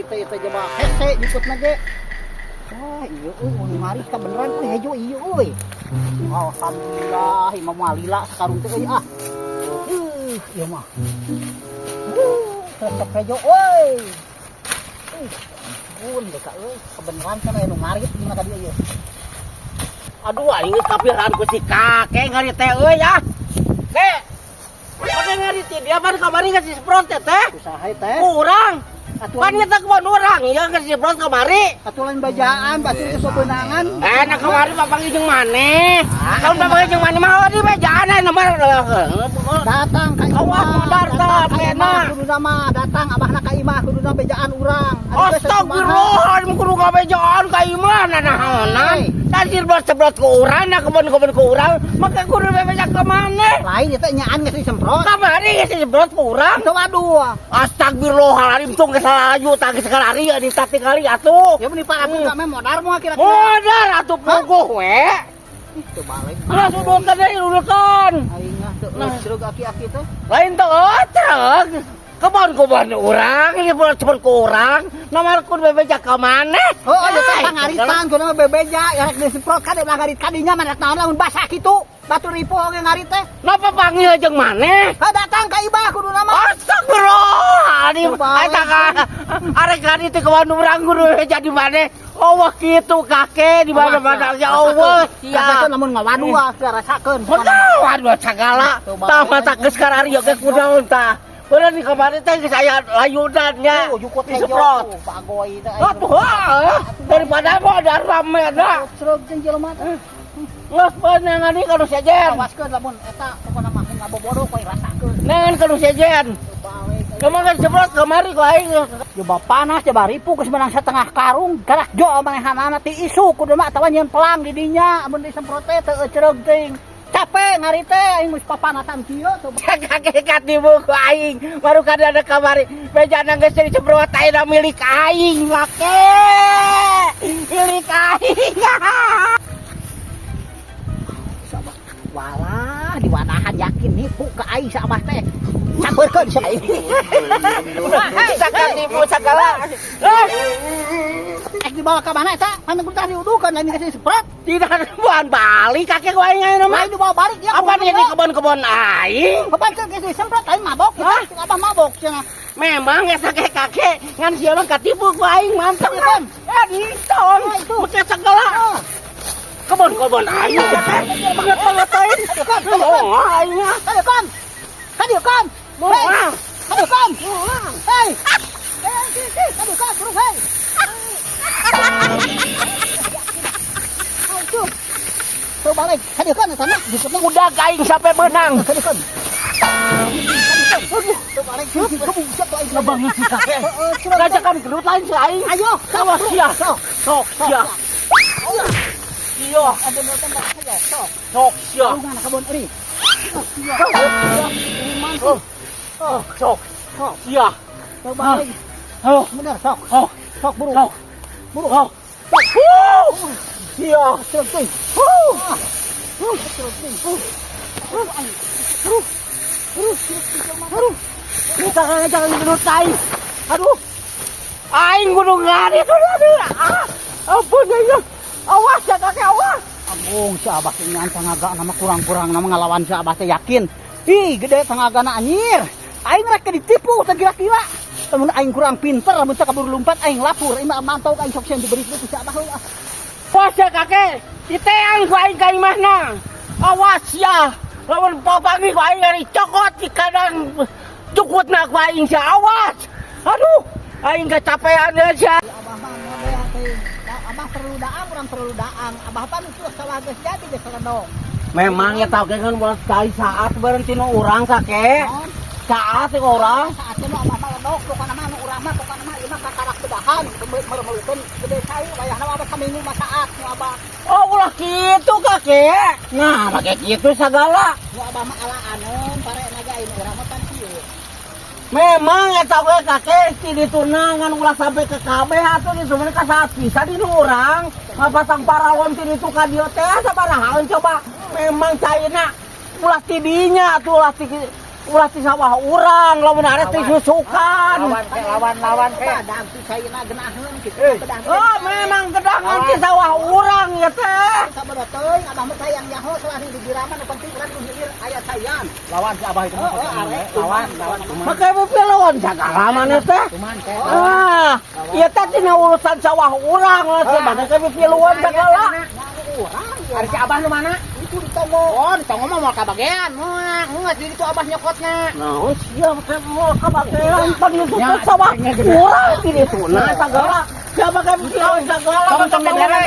Itu coba hese ikut nage. Wah, iya mun mari ka beneran euy hejo iya euy. Alhamdulillah imam walila sakarung teh euy ah. Ieu mah. Tetep hejo euy. Ampun deka euy, kebeneran kana anu ngarit di mata dia ieu. Aduh aing geus kapiran ku si kakek ngarit teh euy ah. Kek. Kakek ngarit dia ban kamari geus disprot teh. Usaha teh. Kurang. Pan kita kebon orang, ya ke Cibrot kemari. Atulan bajaan, batu itu sebenangan. Nak kemari papang jeung maneh. Kalau papang jeung maneh mah di bajaan nomor. Datang ka imah. Datang pena. Kudu nama datang abahna ka imah kudu nama bajaan urang. Astagfirullah, kudu ka bajaan ka imah nanaonan. Da Cibrot ku urang, da kebon-kebon ku urang, maka kudu bebejak ka maneh. Lain eta nyaan geus disemprot. Kamari geus Cibrot ku urang. Waduh. Astagfirullahaladzim tong laju tangis kalari di tati kali atuh. Ya meni parabu ka meh modar moal kira-kira. Modar atuh puguh we. Itu balik. Lah sudut teh urutan. Aing mah teu ceureuh aki-aki teh. Lain teu ceureuh. Kebon-kebon urang, ini bulan cepet ku urang. Nomor ku bebejak ka maneh. Oh, ieu teh ngaritan kudu bebeja ya disemprot ka di ngarit kadinya maneh naon lamun basah kitu. Batu ripuh oge ngarit teh. Napa panggil jeung maneh? Datang ka ibah kudu nama. Astagfirullahaladzim. Eta ka arek ngarit teh kebon urang kudu jadi maneh. Allah kitu kakek di mana-mana ya Allah. Ya lamun ngawadua rasakeun. Waduh sagala. Tah mata geus karari oge kunaon tah. Bener di kemarin teh geus aya layudannya. Disemprot. Bagoy teh. Daripada modar rame da. Ceureuh jeung jelema teh. Nges bener ngani kalau sejen. Awaskeun lamun eta pokona mah ngabobodo poe rasakeun. Nengen kalau sejen. Kemarin semprot kemari ku aing. Coba panas coba ripu geus menang setengah karung, garak jo manehanana ti isu kudu mah atawa nyeun pelang di dinya amun disemprot teh teu ceureuh teuing. Capek ngari teh aing geus papanasan kieu coba. Kakek katibu ku aing baru kadana kamari. Bejana geus disemprot ayeuna milik aing kakek. Milik aing. Walah diwadahan yakin nipu ka aing sabah teh. Sampeurkeun sa aing. Sakal nipu sagala. Dibawa ka mana eta? Pan kudu diuduhkeun lain geus disemprot. Tidak buan balik kakek ku aing ayeuna mah. Aing dibawa balik ya. Apa di kebon-kebon aing? Kapan geus disemprot aing mabok. Abah mabok cenah. Memang ya kakek ngan sieu mah katipu ku aing mantap kan. Ditong. Make sagala. Kebon-kebon aing teh. Banget-bangetin. Oh, aing mah. Kadeukeun. Kadeukeun. Hei. Kadeukeun. Hei. Kadeukeun burung hei. Aduh. Tuh balik. Kadeukeun eta mah dikutna udah aing sampai benang. Kadeukeun. Tuh balik. Kebuset tuh aing banget si kakek. Ngajakan gedut lain si aing. Ayo. Sawas sia. Sok sia. Iya, ada tembak saja. Sok sia. Mana kebon euy. Sok. Sia. Coba lagi. Bener sok. Sok buru. Buru. Sia. Sok. Kita jangan gedut aing. Aduh. Aing kudu ngarit aduh. Ampun ya. Awas ya kakek awas. Agung si abah teh ngan tangaga nama kurang-kurang nama ngalawan si abah teh yakin. Ih gede tangagana anyir. Aing rek ditipu teh kira-kira. Lamun aing kurang pinter lamun teu kabur lompat aing lapur. Imah mantau ka aing sok sieun diberi ku si abah heula. Awas ya kakek. Diteang ku aing ka imahna. Awas ya. Lamun papangi ku aing dari cokot di kadang cukutna ku aing si awas. Aduh, aing kecapean aja. Abah mah model teh. Abah perlu daang, orang perlu daang. Abah pan itu salah geus jadi geus ledong. Memang ya tau kan buat sekali saat berhenti nu urang kakek. Saat teh urang. Saat teh abah mah ledog pokona mah nu urang mah pokona mah ieu mah kakarak bedahan. Meuleukeun gede sai wayahna abah saminggu mah saat nu abah. Oh ulah kitu kakek. Nah, pake kitu sagala. Nu abah mah alaaneun pare nagain urang mah pan kieu. Memang eta we kakek ti ditunangan ulah sampai ke kabeh atuh disumun ka saat bisa di urang. Ngapasang parawon ti ditu ka dieu teh sabaraha coba. Memang caina ulah ti dinya atuh ulah ti ulah ti sawah urang lamun arek teh susukan. Lawan ke. Padang ti sayeuna geunaheun kitu pedang. Oh, memang gedangan ti sawah urang ya teh. Sabada teuing abah mah sayang nyaho soalnya di diraman nu penting urang nu hilir aya sayan. Lawan si abah itu. Lawan. Make lawan sagala mana teh. Cuman teh. Ah, ieu teh tina urusan sawah urang lah teh bade ke piluan sagala. Ari si abah nu mana? Itu di Tongo. Oh, di Tongo mah mau kabagean. Moal di ditu abah nyokotna. Nah, siap ke mau ka bagean pan itu sawah urang di ditu nah sagala. Siapa ka piluan sagala. Tong dedere.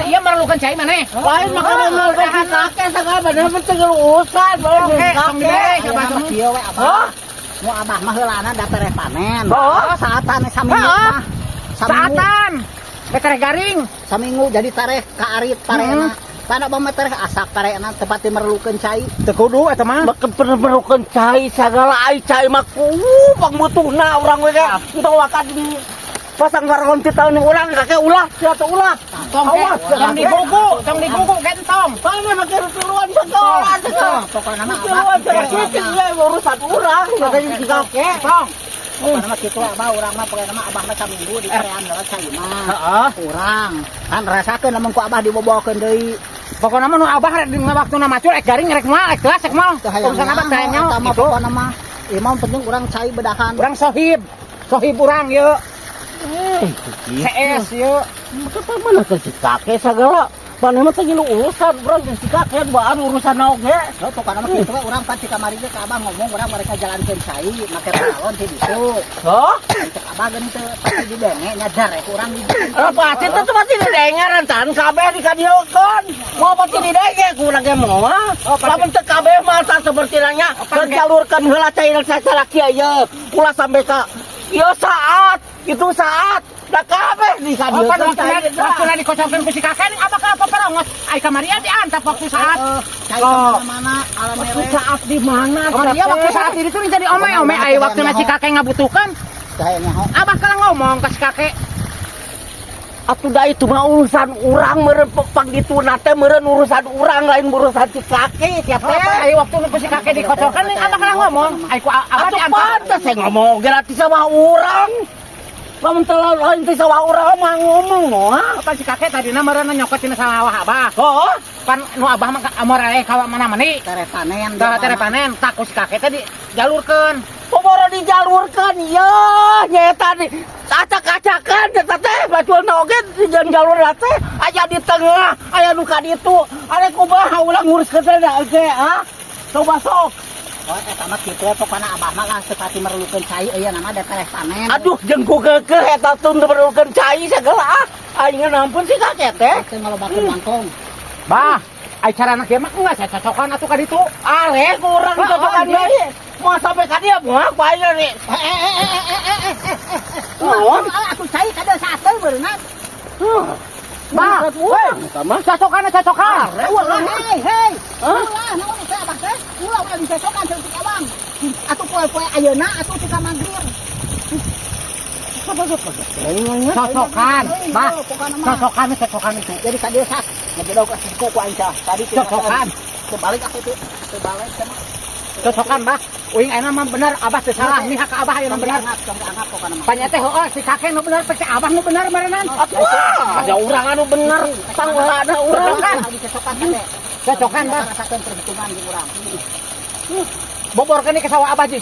Ieu merlukeun cai maneh. Lain maka bener ke kakek sagala bener penting urusan Oke, tong dedere coba tong. Kieu we abah. Hah? Nu abah mah heulana da tereh panen. Oh. Saatan saminggu mah. Saatan. Betere garing. Saminggu jadi tareh ka arit parena. Pada bama tareh asak parena tepati merlukeun cai. Teu kudu eta mah. Maka bener-bener cai sagala ai cai mah pangbutuhna urang we teh. Entong wakat di pasang karon ti taun urang kakek ulah sia teh ulah. Tong tong digugu gentong. Pane make piluan sagala. Pokona mah Piluan sagala urusan urang katanya si kakek. Tong. pokona mah kitu abah urang mah pokona mah abah mah saminggu di karean darat cai mah. Heeh. Urang kan rasakeun lamun ku abah dibobokeun deui. Pokona mah nu abah rek dina waktuna macul ek garing rek moal ek gelas ek moal. Urusan abah teh nya Eta mah gitu. pokona mah ieu mah penting urang cai bedahan. Urang sohib. Sohib urang ye. CS ye. Maka mana ke si kakek sagala. Pane mah teh urusan urang si kakek baan urusan oge. Oh, pokona mah kitu we urang pasti kamari ge ka abah ngomong urang mereka jalankeun cai make balon ti ditu. Hah? Cek abah geun teu pasti dibenge nyadar rek urang di Pasti itu pasti didengar rentan kabeh dikadiokeun. Mau pasti didengar kurang ge moal. Lamun teu kabeh mah tah seperti nanya jalurkeun heula cai sacara kieu ye. Ulah sampai ka ieu saat, itu saat. Da kabeh dikadiokeun cai. Waktuna dikocokkeun ku si kakek ning abah ka apa perongos. Ai kamari diantap waktu saat. cai mana alam Waktu mere. saat di mana? Iya waktu saat itu jadi ome ai waktuna si kakek ngabutuhkeun. Cai nyaho. Abah kala ngomong ka si kakek. Atuh da itu mah urusan urang meureun pang dituna teh meureun urusan urang lain urusan si kakek siapa Ai waktu nu si kakek dikocokkeun ning abah kala ngomong. Ai ku abah Atuh diantap. pantes saya ngomong gratis sama urang. Lamun teu lain teh sama urang mah ngomong moal. Apa si kakek tadina meureun nyokot tina sawah abah. Oh, Pan nu abah mah amor aya ka mana-mani. Tere panen. Da tere panen tak ku si kakek teh dijalurkeun. pemoro dijalurkan ya nyata di acak-acakan eta teh baculna oge di jalur teh aya di tengah aya nu ka ditu are kumaha ulah ngurus ke teh oge coba sok. Oh, eta mah kitu pokona abah mah lah sepati merlukeun cai euy nama da tere panen. Aduh jeung ku keukeuh eta tun teu perlukeun cai sagala aing ampun si kakek teh. Teu ngalobakeun langkong. Bah, ai carana kieu mah enggak saya cocokan atuh ka ditu. Are kurang cocokan deui. Mau sampai ka dia moal ku aing ni. Naon? Atuh cai kada saateu beunang. Bah, weh, cocokan. Ulah hei. Ulah naon teh abah teh? Ulah dicocokan teu tik abang. Atuh poe-poe ayeuna atuh tik manggil. Cocokan. Bah, cocokan itu. Jadi ka dieu sak. Ngedog ka siku ku aing tadi Cocokan. Terbalik aku tuh. Terbalik sama. Cocokan, Bah. Uing ayeuna mah bener, abah teu salah. Mihak ka abah ayeuna bener. Anggap pokona mah. Panya teh heueuh si kakek nu bener, teh abah nu bener meureunnan. Ada urang anu bener, tangga ada urang kan. Dicocokan teh. Cocokan, Bah. Rasakeun perhitungan di urang. Boborkeun ni ke sawah abah ji.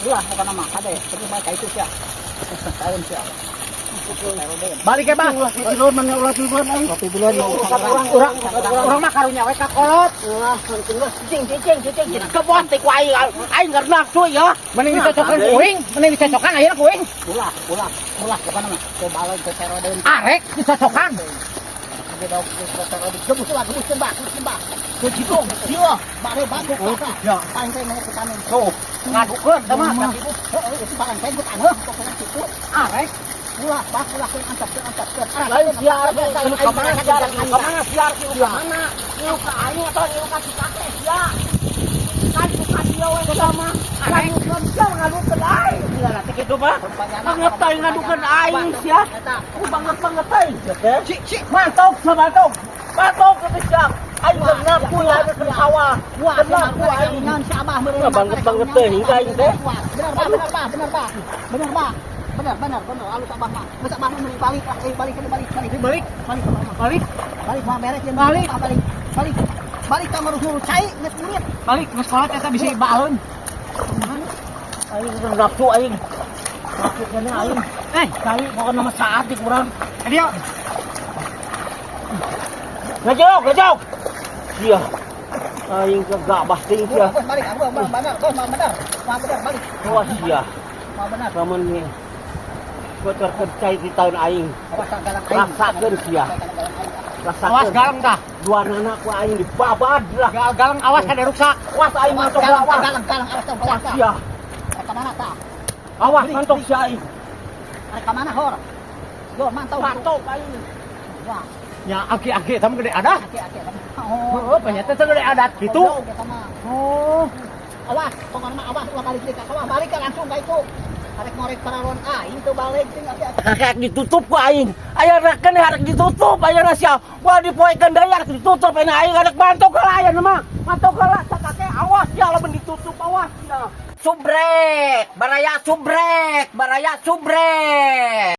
Ulah pokona mah kade. Tapi mah ka itu sia. Tahun sia. Balik ke Bah. Ulun mana ulah tibuan aing. Kopi duluan mau Urang mah karunya we ka kolot. Ulah cicing. Kebon teh ku aing ngarnak cuy ya. Mending dicocokan ku uing, mending dicocokan ayeuna ku uing. ulah pokona mah. Terbalik ke teroden. Arek dicocokan. Gedog gebus Mbak. Ke situ, dia bare batuk kakak. Ya. Paling teh mau ke panen. Tuh, ngadukeun teh mah. Heeh, itu paling teh bukan heuh pokona situ. Arek Ulah ke antap. Lain siar ke kemana siar ke mana? Ieu ka aing atau ieu ka si kakek sia. Kan bukan dia we sama. Ngadukeun sia ngadukeun aing. Sia teh kitu mah. Banget teh ngadukeun aing sia. Ku banget teh. Cik, mantok. Batok ke sia. Aing benar ku ya ada ke sawah. Wah, Benar ku aing. ngan si Abah bener. Banget teh hingga aing teh. Bener bah. Bener. Alus Abah mah. Masa Abah mending balik lah, balik. Balik mah beres jeung balik ka ngurus cai geus murid. Balik ke sekolah kita bisa baeun. Aing nafsu aing. Maksudnya aing. Kali mau nama saat di kurang. Dia Ngejok. Iya. Aing kagak pasti dia. Balik, bener. Wah, bener balik. Wah sia. Wah, bener. Lamun nih. Gua terpercaya di tahun aing. Awas galak aing. Rasakeun sia. awas Rasakeun. galang dah. Dua anak ku aing dibabad lah. Galang awas ada ruksak. Awas aing mantok Galang, awas. awas tong Awas awas. sia. Ka mana tah? Awas mantok sia aing. Ka mana hor? Go mantau. Mantok aing. Wah, Ya aki-aki sama gede ada. hati-hati. Oh, ternyata gede adat gitu. Oh, Awas, pokoknya mah awas ulah balik deui ka kawah, balik ka langsung ka itu. Arek ngorek pararon aing teu balik ting hati-hati. Kakek ditutup ku aing. Aya rakeun harek ditutup aya sia. Wah dipoekeun deui harek ditutup ena aing harek mantok heula aya mah. Mantok heula kakek awas ya lamun ditutup awas ya. Subrek, baraya subrek.